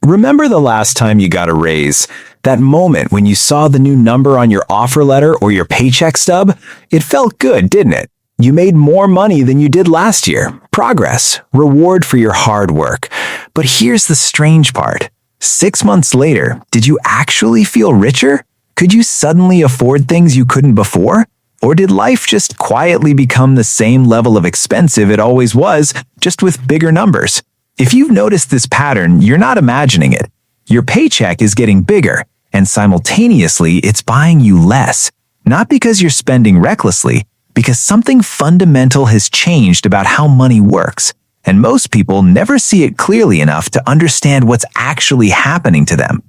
Remember the last time you got a raise? That moment when you saw the new number on your offer letter or your paycheck stub? It felt good, didn't it? You made more money than you did last year. Progress, reward for your hard work. But here's the strange part. 6 months later, did you actually feel richer? Could you suddenly afford things you couldn't before? Or did life just quietly become the same level of expensive it always was, just with bigger numbers? If you've noticed this pattern, you're not imagining it. Your paycheck is getting bigger, and simultaneously it's buying you less. Not because you're spending recklessly, because something fundamental has changed about how money works, and most people never see it clearly enough to understand what's actually happening to them.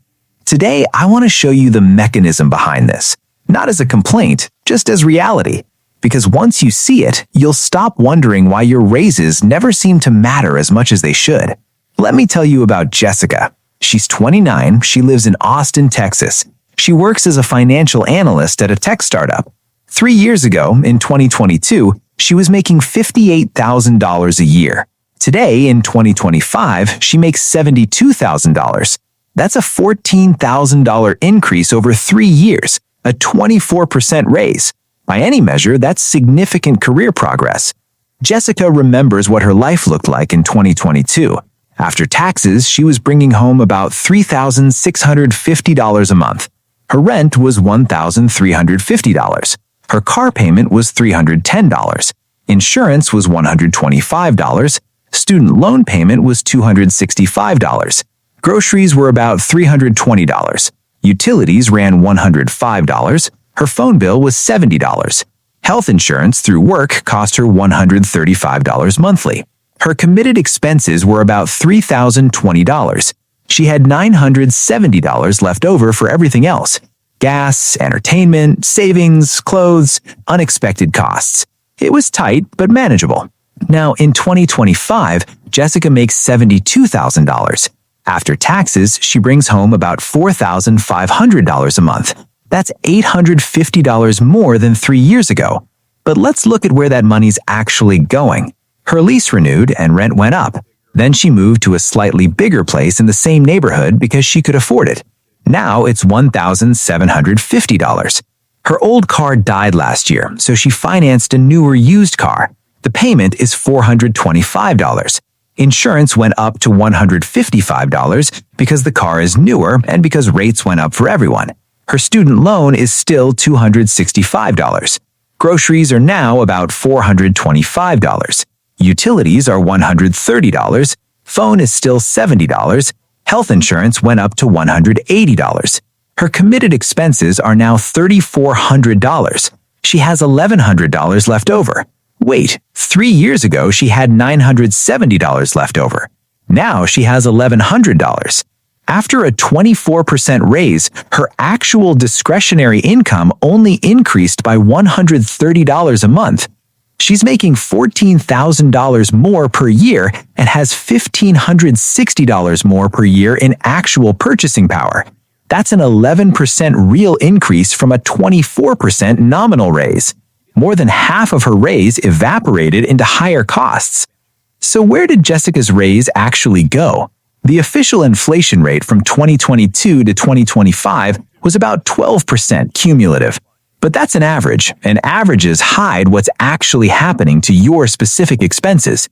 Today, I want to show you the mechanism behind this, not as a complaint, just as reality. Because once you see it, you'll stop wondering why your raises never seem to matter as much as they should. Let me tell you about Jessica. She's 29, she lives in Austin, Texas. She works as a financial analyst at a tech startup. 3 years ago, in 2022, she was making $58,000 a year. Today, in 2025, she makes $72,000. That's a $14,000 increase over 3 years, a 24% raise. By any measure, that's significant career progress. Jessica remembers what her life looked like in 2022. After taxes, she was bringing home about $3,650 a month. Her rent was $1,350. Her car payment was $310. Insurance was $125. Student loan payment was $265. Groceries were about $320. Utilities ran $105. Her phone bill was $70. Health insurance through work cost her $135 monthly. Her committed expenses were about $3,020. She had $970 left over for everything else: gas, entertainment, savings, clothes, unexpected costs. It was tight, but manageable. Now, in 2025, Jessica makes $72,000. After taxes, she brings home about $4,500 a month. That's $850 more than 3 years ago. But let's look at where that money's actually going. Her lease renewed and rent went up. Then she moved to a slightly bigger place in the same neighborhood because she could afford it. Now it's $1,750. Her old car died last year, so she financed a newer used car. The payment is $425. Insurance went up to $155 because the car is newer and because rates went up for everyone. Her student loan is still $265. Groceries are now about $425. Utilities are $130. Phone is still $70. Health insurance went up to $180. Her committed expenses are now $3,400. She has $1,100 left over. Wait, 3 years ago she had $970 left over. Now she has $1,100. After a 24% raise, her actual discretionary income only increased by $130 a month. She's making $14,000 more per year and has $1,560 more per year in actual purchasing power. That's an 11% real increase from a 24% nominal raise. More than half of her raise evaporated into higher costs. So where did Jessica's raise actually go? The official inflation rate from 2022 to 2025 was about 12% cumulative. But that's an average, and averages hide what's actually happening to your specific expenses.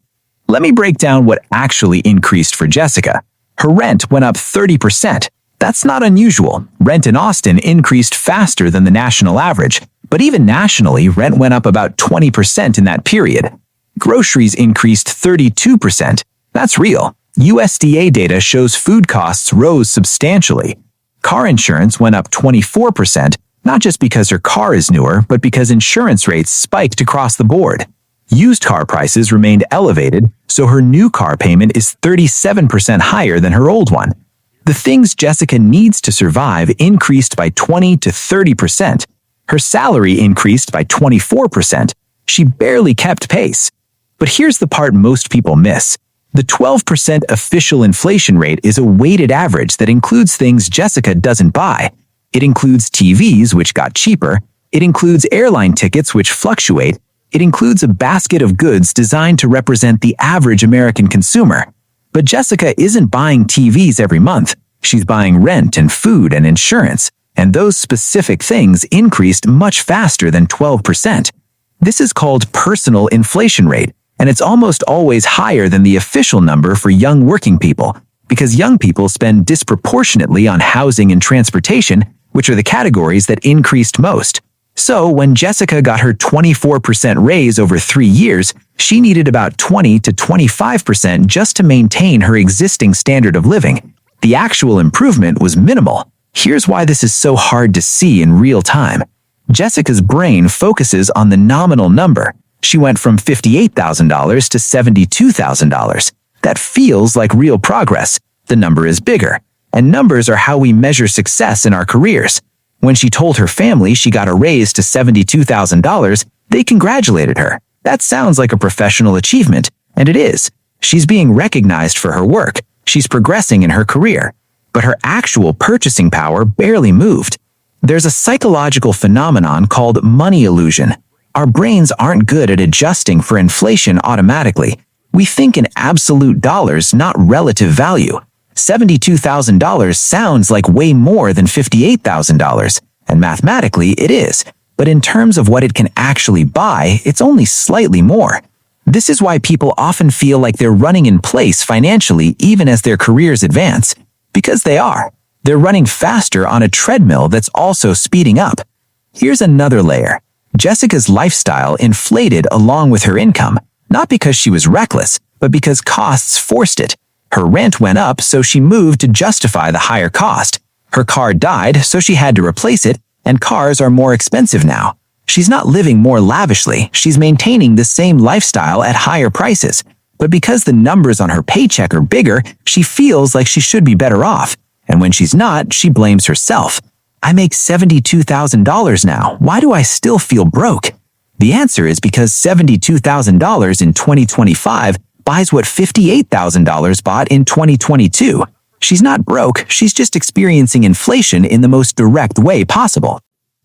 Let me break down what actually increased for Jessica. Her rent went up 30%. That's not unusual. Rent in Austin increased faster than the national average, but even nationally, rent went up about 20% in that period. Groceries increased 32%. That's real. USDA data shows food costs rose substantially. Car insurance went up 24%, not just because her car is newer, but because insurance rates spiked across the board. Used car prices remained elevated, so her new car payment is 37% higher than her old one. The things Jessica needs to survive increased by 20 to 30%. Her salary increased by 24%. She barely kept pace. But here's the part most people miss. The 12% official inflation rate is a weighted average that includes things Jessica doesn't buy. It includes TVs, which got cheaper. It includes airline tickets, which fluctuate. It includes a basket of goods designed to represent the average American consumer. But Jessica isn't buying TVs every month. She's buying rent and food and insurance, and those specific things increased much faster than 12%. This is called personal inflation rate, and it's almost always higher than the official number for young working people, because young people spend disproportionately on housing and transportation, which are the categories that increased most. So when Jessica got her 24% raise over 3 years, she needed about 20 to 25% just to maintain her existing standard of living. The actual improvement was minimal. Here's why this is so hard to see in real time. Jessica's brain focuses on the nominal number. She went from $58,000 to $72,000. That feels like real progress. The number is bigger, and numbers are how we measure success in our careers. When she told her family she got a raise to $72,000, they congratulated her. That sounds like a professional achievement, and it is. She's being recognized for her work. She's progressing in her career. But her actual purchasing power barely moved. There's a psychological phenomenon called money illusion. Our brains aren't good at adjusting for inflation automatically. We think in absolute dollars, not relative value. $72,000 sounds like way more than $58,000, and mathematically it is. But in terms of what it can actually buy, it's only slightly more. This is why people often feel like they're running in place financially even as their careers advance. Because they are. They're running faster on a treadmill that's also speeding up. Here's another layer. Jessica's lifestyle inflated along with her income, not because she was reckless, but because costs forced it. Her rent went up, so she moved to justify the higher cost. Her car died, so she had to replace it, and cars are more expensive now. She's not living more lavishly, she's maintaining the same lifestyle at higher prices. But because the numbers on her paycheck are bigger, she feels like she should be better off. And when she's not, she blames herself. I make $72,000 now. Why do I still feel broke? The answer is because $72,000 in 2025 buys what $58,000 bought in 2022. She's not broke, she's just experiencing inflation in the most direct way possible.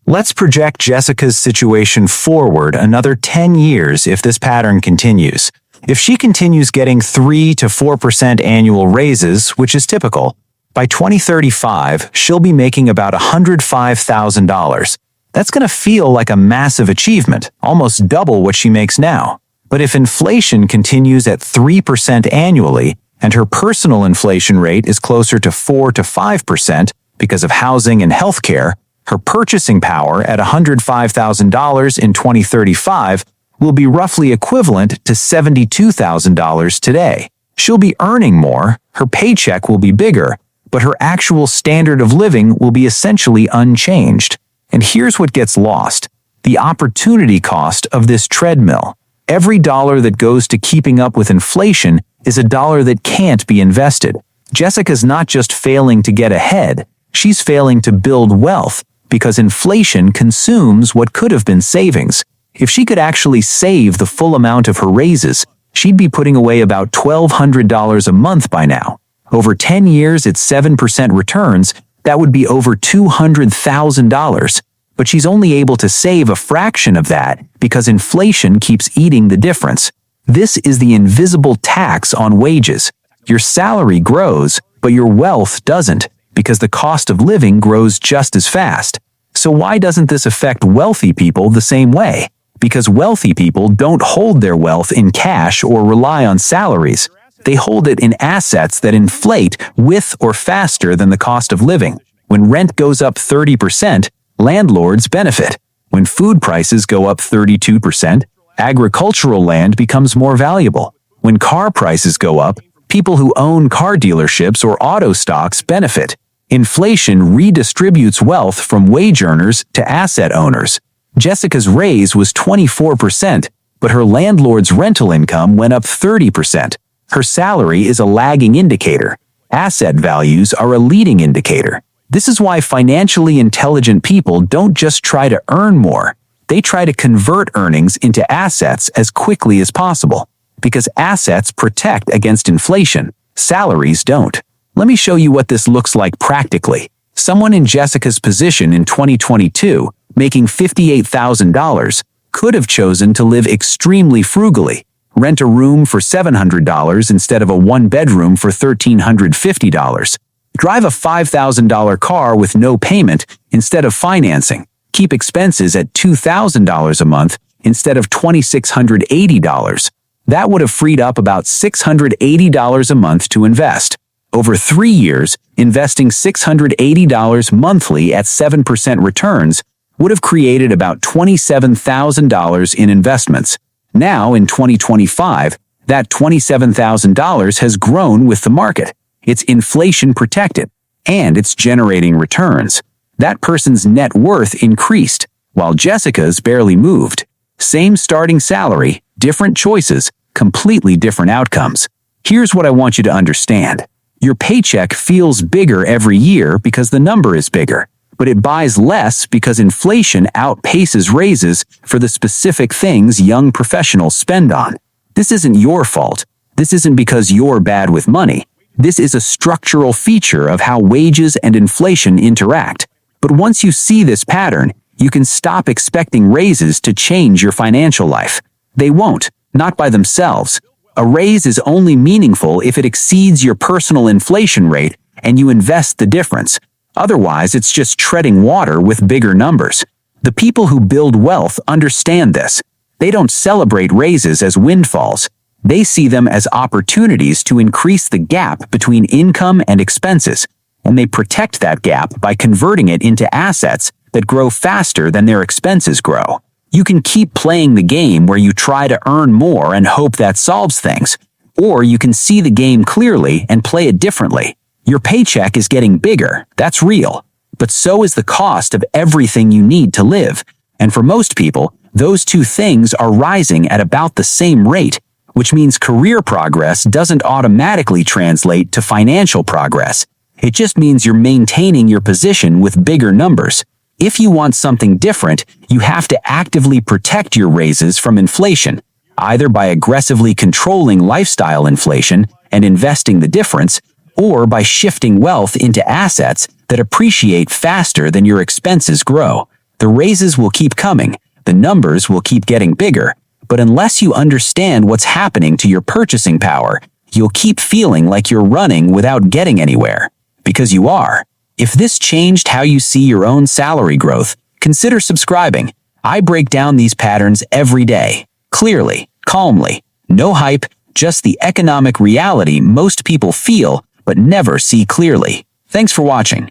Let's project Jessica's situation forward another 10 years if this pattern continues. If she continues getting 3 to 4% annual raises, which is typical, by 2035, she'll be making about $105,000. That's going to feel like a massive achievement, almost double what she makes now. But if inflation continues at 3% annually, and her personal inflation rate is closer to 4 to 5% because of housing and healthcare, her purchasing power at $105,000 in 2035 will be roughly equivalent to $72,000 today. She'll be earning more, her paycheck will be bigger, but her actual standard of living will be essentially unchanged. And here's what gets lost: the opportunity cost of this treadmill. Every dollar that goes to keeping up with inflation is a dollar that can't be invested. Jessica's not just failing to get ahead, she's failing to build wealth because inflation consumes what could have been savings. If she could actually save the full amount of her raises, she'd be putting away about $1,200 a month by now. Over 10 years at 7% returns, that would be over $200,000. But she's only able to save a fraction of that because inflation keeps eating the difference. This is the invisible tax on wages. Your salary grows, but your wealth doesn't, because the cost of living grows just as fast. So why doesn't this affect wealthy people the same way? Because wealthy people don't hold their wealth in cash or rely on salaries. They hold it in assets that inflate with or faster than the cost of living. When rent goes up 30%, landlords benefit. When food prices go up 32%, agricultural land becomes more valuable. When car prices go up, people who own car dealerships or auto stocks benefit. Inflation redistributes wealth from wage earners to asset owners. Jessica's raise was 24%, but her landlord's rental income went up 30%. Her salary is a lagging indicator. Asset values are a leading indicator. This is why financially intelligent people don't just try to earn more. They try to convert earnings into assets as quickly as possible. Because assets protect against inflation, salaries don't. Let me show you what this looks like practically. Someone in Jessica's position in 2022, making $58,000, could have chosen to live extremely frugally. Rent a room for $700 instead of a one-bedroom for $1,350. Drive a $5,000 car with no payment instead of financing. Keep expenses at $2,000 a month instead of $2,680. That would have freed up about $680 a month to invest. Over 3 years, investing $680 monthly at 7% returns would have created about $27,000 in investments. Now, in 2025, that $27,000 has grown with the market. It's inflation protected, and it's generating returns. That person's net worth increased, while Jessica's barely moved. Same starting salary, different choices, completely different outcomes. Here's what I want you to understand. Your paycheck feels bigger every year because the number is bigger, but it buys less because inflation outpaces raises for the specific things young professionals spend on. This isn't your fault. This isn't because you're bad with money. This is a structural feature of how wages and inflation interact. But once you see this pattern, you can stop expecting raises to change your financial life. They won't, not by themselves. A raise is only meaningful if it exceeds your personal inflation rate and you invest the difference. Otherwise, it's just treading water with bigger numbers. The people who build wealth understand this. They don't celebrate raises as windfalls. They see them as opportunities to increase the gap between income and expenses, and they protect that gap by converting it into assets that grow faster than their expenses grow. You can keep playing the game where you try to earn more and hope that solves things, or you can see the game clearly and play it differently. Your paycheck is getting bigger, that's real, but so is the cost of everything you need to live. And for most people, those two things are rising at about the same rate, which means career progress doesn't automatically translate to financial progress. It just means you're maintaining your position with bigger numbers. If you want something different, you have to actively protect your raises from inflation, either by aggressively controlling lifestyle inflation and investing the difference, or by shifting wealth into assets that appreciate faster than your expenses grow. The raises will keep coming, the numbers will keep getting bigger, but unless you understand what's happening to your purchasing power, you'll keep feeling like you're running without getting anywhere. Because you are. If this changed how you see your own salary growth, consider subscribing. I break down these patterns every day, clearly, calmly, no hype, just the economic reality most people feel but never see clearly. Thanks for watching.